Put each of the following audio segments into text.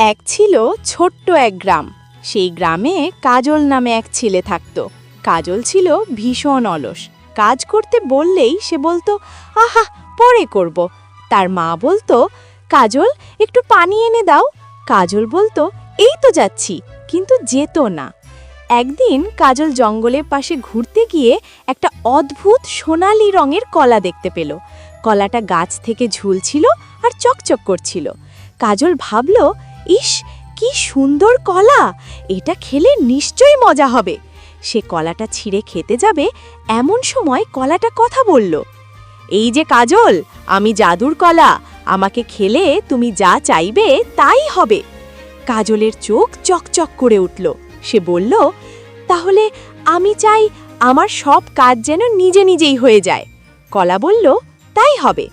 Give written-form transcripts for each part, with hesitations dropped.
এক ছিল ছোট্ট এক গ্রাম। সেই গ্রামে কাজল নামে এক ছেলে থাকত। কাজল ছিল ভীষণ অলস। কাজ করতে বললেই সে বলতো, আহা, পরে করব। তার মা বলতো, কাজল, একটু পানি এনে দাও। কাজল বলতো, এই তো যাচ্ছি, কিন্তু যেত না। একদিন কাজল জঙ্গলের পাশে ঘুরতে গিয়ে একটা অদ্ভুত সোনালী রঙের কলা দেখতে পেল। কলাটা গাছ থেকে ঝুলছিল আর চকচক করছিল। কাজল ভাবল, ইস, কি সুন্দর কলা, এটা খেলে নিশ্চয়ই মজা হবে। সে কলাটা ছিঁড়ে খেতে যাবে, এমন সময় কলাটা কথা বলল, এই যে কাজল, আমি জাদুর কলা, আমাকে খেলে তুমি যা চাইবে তাই হবে। কাজলের চোখ চকচক করে উঠল। সে বলল, তাহলে আমি চাই আমার সব কাজ যেন নিজে নিজেই হয়ে যায়। কলা বলল, তাই হবে।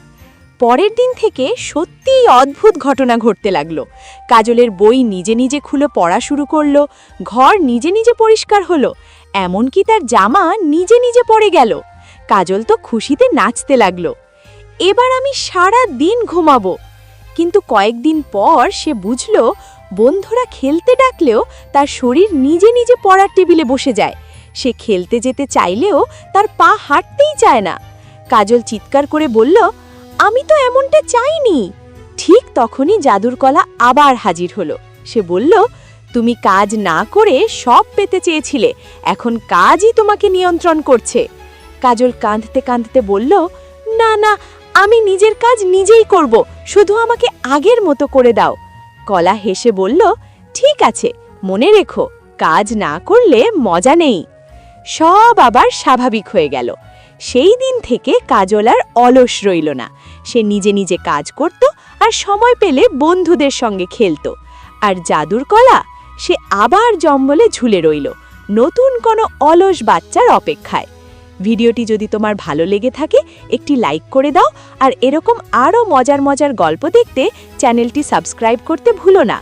পরের দিন থেকে সত্যিই অদ্ভুত ঘটনা ঘটতে লাগলো। কাজলের বই নিজে নিজে খুলে পড়া শুরু করলো, ঘর নিজে নিজে পরিষ্কার হলো, এমনকি তার জামা নিজে নিজে পরে গেল। কাজল তো খুশিতে নাচতে লাগলো। এবার আমি সারা দিন ঘুমাবো। কিন্তু কয়েকদিন পর সে বুঝলো, বন্ধুরা খেলতে ডাকলেও তার শরীর নিজে নিজে পড়ার টেবিলে বসে যায়। সে খেলতে যেতে চাইলেও তার পা হাঁটতেই চায় না। কাজল চিৎকার করে বলল, আমি তো এমনটা চাইনি। ঠিক তখনই জাদুর কলা আবার হাজির হলো। সে বলল, তুমি কাজ না করে সব পেতে চেয়েছিলে, এখন কাজই তোমাকে নিয়ন্ত্রণ করছে। কাজল কাঁদতে কাঁদতে বলল, না না, আমি নিজের কাজ নিজেই করব, শুধু আমাকে আগের মতো করে দাও। কলা হেসে বলল, ঠিক আছে, মনে রেখো, কাজ না করলে মজা নেই। সব আবার স্বাভাবিক হয়ে গেল। সেই দিন থেকে কাজল আর অলস রইল না। সে নিজে নিজে কাজ করত আর সময় পেলে বন্ধুদের সঙ্গে খেলত। আর জাদুর কলা, সে আবার জঙ্গলে ঝুলে রইল, নতুন কোনো অলস বাচ্চার অপেক্ষায়। ভিডিওটি যদি তোমার ভালো লেগে থাকে, একটি লাইক করে দাও, আর এরকম আরও মজার মজার গল্প দেখতে চ্যানেলটি সাবস্ক্রাইব করতে ভুলো না।